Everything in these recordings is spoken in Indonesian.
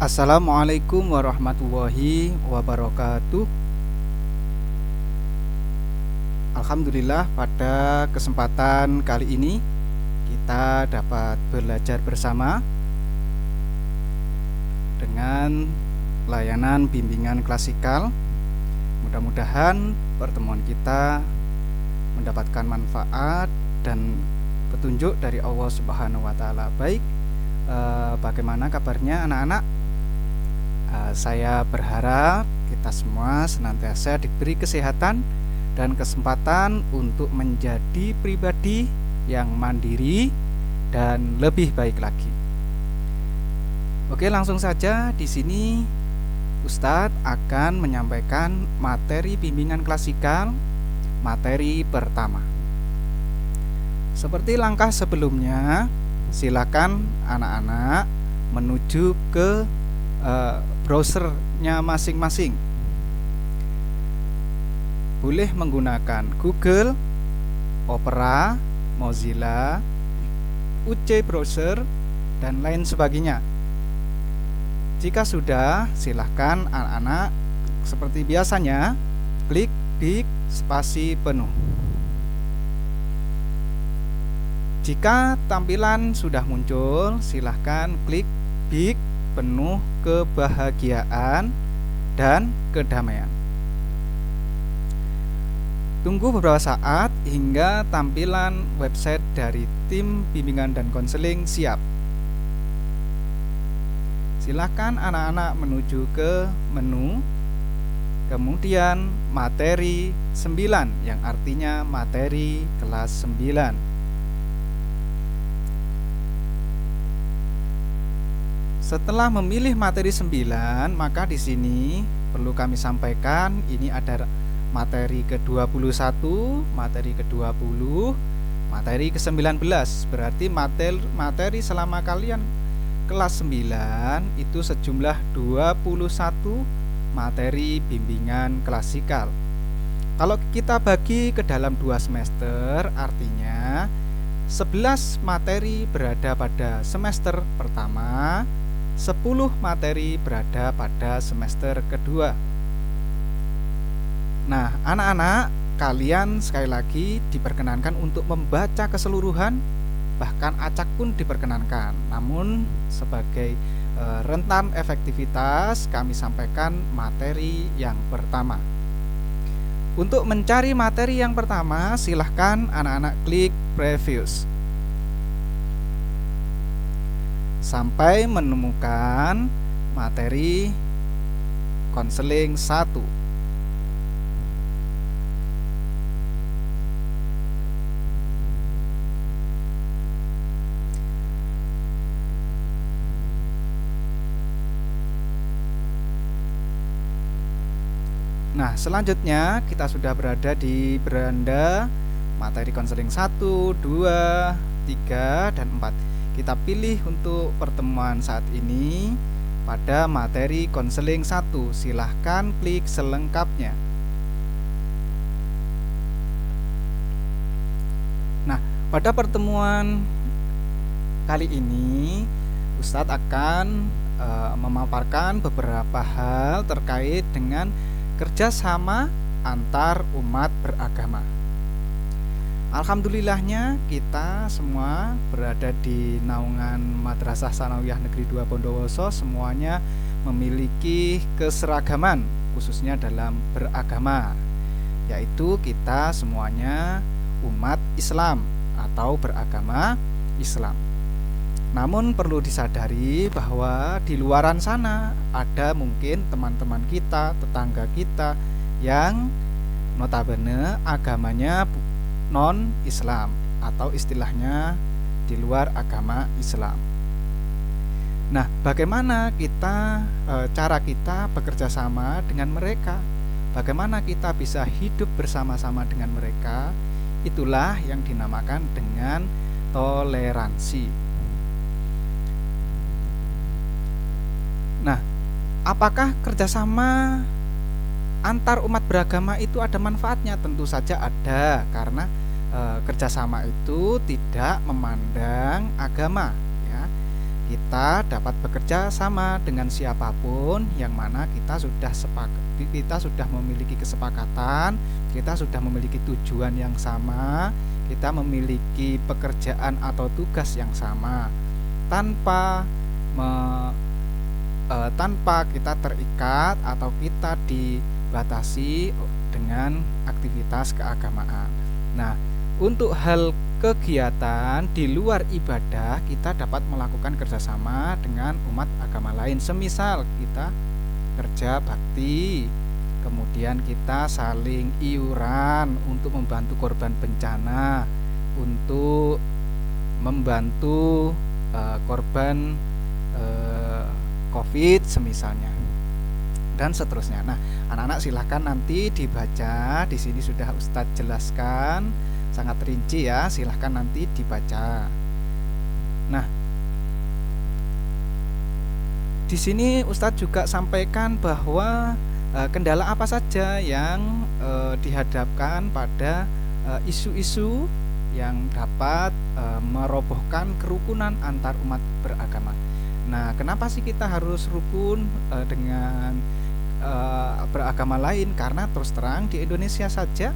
Assalamualaikum warahmatullahi wabarakatuh. Alhamdulillah, pada kesempatan kali ini kita dapat belajar bersama dengan layanan bimbingan klasikal. Mudah-mudahan pertemuan kita mendapatkan manfaat dan petunjuk dari Allah Subhanahu wa taala. Baik, bagaimana kabarnya anak-anak? Saya berharap kita semua senantiasa diberi kesehatan dan kesempatan untuk menjadi pribadi yang mandiri dan lebih baik lagi. Oke, langsung saja di sini Ustadz akan menyampaikan materi bimbingan klasikal, materi pertama. Seperti langkah sebelumnya, silakan anak-anak menuju ke browsernya masing-masing. Boleh menggunakan Google, Opera, Mozilla, UC Browser, dan lain sebagainya. Jika sudah, silahkan anak-anak seperti biasanya klik di spasi penuh. Jika tampilan sudah muncul, silahkan klik big penuh kebahagiaan dan kedamaian. Tunggu beberapa saat hingga tampilan website dari tim bimbingan dan konseling siap. Silakan anak-anak menuju ke menu, kemudian materi 9 yang artinya materi kelas 9. Setelah memilih materi 9, maka di sini perlu kami sampaikan ini ada materi ke-21, materi ke-20, materi ke-19. Berarti materi selama kalian kelas 9 itu sejumlah 21 materi bimbingan klasikal. Kalau kita bagi ke dalam 2 semester, artinya 11 materi berada pada semester pertama, 10 materi berada pada semester kedua. Nah, anak-anak, kalian sekali lagi diperkenankan untuk membaca keseluruhan, bahkan acak pun diperkenankan. Namun sebagai rentan efektivitas, kami sampaikan materi yang pertama. Untuk mencari materi yang pertama, silahkan anak-anak klik Previews sampai menemukan materi konseling 1. Nah, selanjutnya kita sudah berada di beranda materi konseling 1, 2, 3, dan 4. Kita pilih untuk pertemuan saat ini pada materi konseling 1. Silahkan klik selengkapnya. Nah, pada pertemuan kali ini Ustadz akan memaparkan beberapa hal terkait dengan kerjasama antar umat beragama. Alhamdulillahnya kita semua berada di naungan Madrasah Sanawiyah Negeri 2 Bondowoso, semuanya memiliki keseragaman khususnya dalam beragama, yaitu kita semuanya umat Islam atau beragama Islam. Namun perlu disadari bahwa di luaran sana ada mungkin teman-teman kita, tetangga kita yang notabene agamanya non-Islam atau istilahnya di luar agama Islam. Nah, bagaimana cara kita bekerja sama dengan mereka? Bagaimana kita bisa hidup bersama-sama dengan mereka? Itulah yang dinamakan dengan toleransi. Nah, apakah kerjasama antar umat beragama itu ada manfaatnya? Tentu saja ada, karena kerjasama itu tidak memandang agama, ya. kita dapat bekerja sama dengan siapapun yang mana kita sudah memiliki kesepakatan, kita sudah memiliki tujuan yang sama, kita memiliki pekerjaan atau tugas yang sama tanpa tanpa kita terikat atau kita dibatasi dengan aktivitas keagamaan. Nah, untuk hal kegiatan di luar ibadah kita dapat melakukan kerjasama dengan umat agama lain. Semisal kita kerja bakti, kemudian kita saling iuran untuk membantu korban bencana, untuk membantu korban COVID semisalnya, dan seterusnya. Nah, anak-anak silahkan nanti dibaca. Di sini sudah Ustadz jelaskan sangat rinci ya, silahkan nanti dibaca. Nah, di sini Ustadz juga sampaikan bahwa kendala apa saja yang dihadapkan pada isu-isu yang dapat merobohkan kerukunan antar umat beragama. Nah, kenapa sih kita harus rukun dengan beragama lain? Karena terus terang di Indonesia saja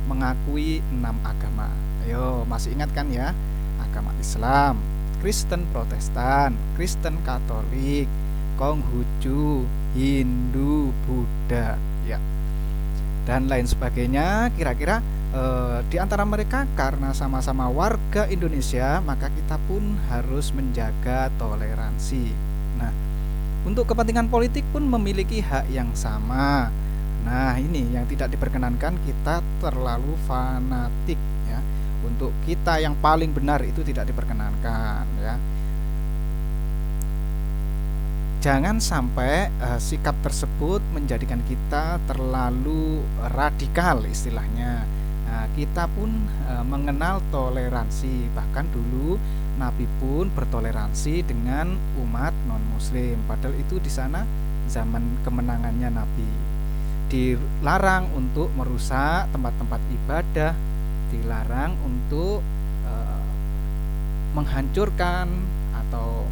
mengakui 6 agama. Ayo, masih ingat kan ya? Agama Islam, Kristen Protestan, Kristen Katolik, Konghucu, Hindu, Buddha, ya, dan lain sebagainya. Kira-kira di antara mereka karena sama-sama warga Indonesia, maka kita pun harus menjaga toleransi. Nah, untuk kepentingan politik pun memiliki hak yang sama. Nah, ini yang tidak diperkenankan, kita terlalu fanatik ya. Untuk kita yang paling benar itu tidak diperkenankan ya. Jangan sampai sikap tersebut menjadikan kita terlalu radikal istilahnya. Nah, kita pun mengenal toleransi. Bahkan dulu Nabi pun bertoleransi dengan umat non-muslim. Padahal itu di sana zaman kemenangannya Nabi. Dilarang untuk merusak tempat-tempat ibadah, dilarang untuk menghancurkan atau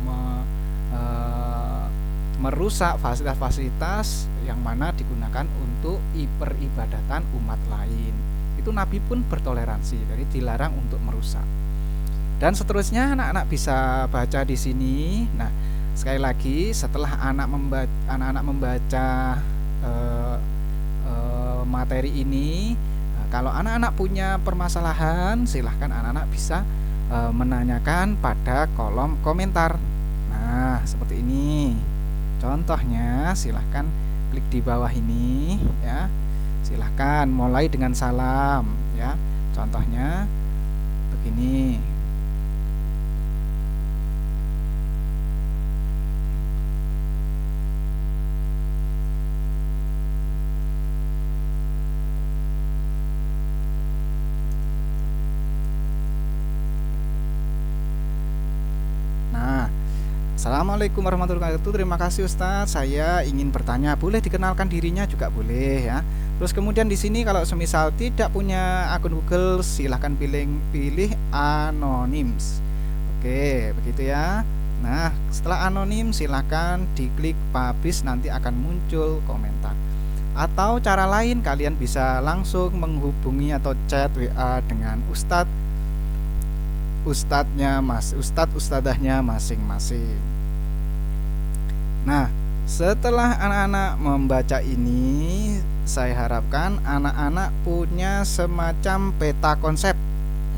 merusak fasilitas-fasilitas yang mana digunakan untuk peribadatan umat lain. Itu Nabi pun bertoleransi, jadi dilarang untuk merusak. Dan seterusnya anak-anak bisa baca di sini. Nah, sekali lagi setelah anak-anak membaca materi ini, kalau anak-anak punya permasalahan, silahkan anak-anak bisa menanyakan pada kolom komentar. Nah, seperti ini. Contohnya, silahkan klik di bawah ini ya. Silahkan mulai dengan salam ya. Contohnya begini. Assalamualaikum warahmatullahi wabarakatuh. Terima kasih Ustadz. Saya ingin bertanya, boleh dikenalkan dirinya juga boleh ya. Terus kemudian di sini kalau semisal tidak punya akun Google, silahkan pilih anonims. Oke, begitu ya. Nah, setelah anonim silahkan diklik publish, nanti akan muncul komentar. Atau cara lain, kalian bisa langsung menghubungi atau chat WA dengan ustadahnya masing-masing. Nah, setelah anak-anak membaca ini, saya harapkan anak-anak punya semacam peta konsep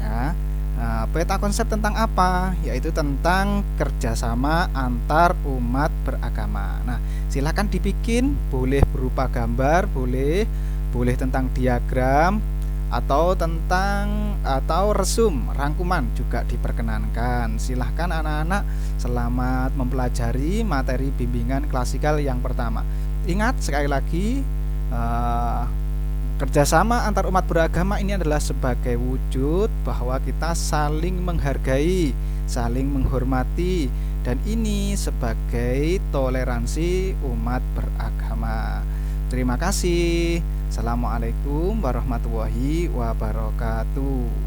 ya. Nah, peta konsep tentang apa? Yaitu tentang kerjasama antar umat beragama. Nah, silakan dibikin, boleh berupa gambar, boleh tentang diagram, atau resum rangkuman juga diperkenankan. Silahkan anak-anak selamat mempelajari materi bimbingan klasikal yang pertama. Ingat sekali lagi, kerjasama antar umat beragama ini adalah sebagai wujud bahwa kita saling menghargai, saling menghormati, dan ini sebagai toleransi umat beragama. Terima kasih. Assalamualaikum warahmatullahi wabarakatuh.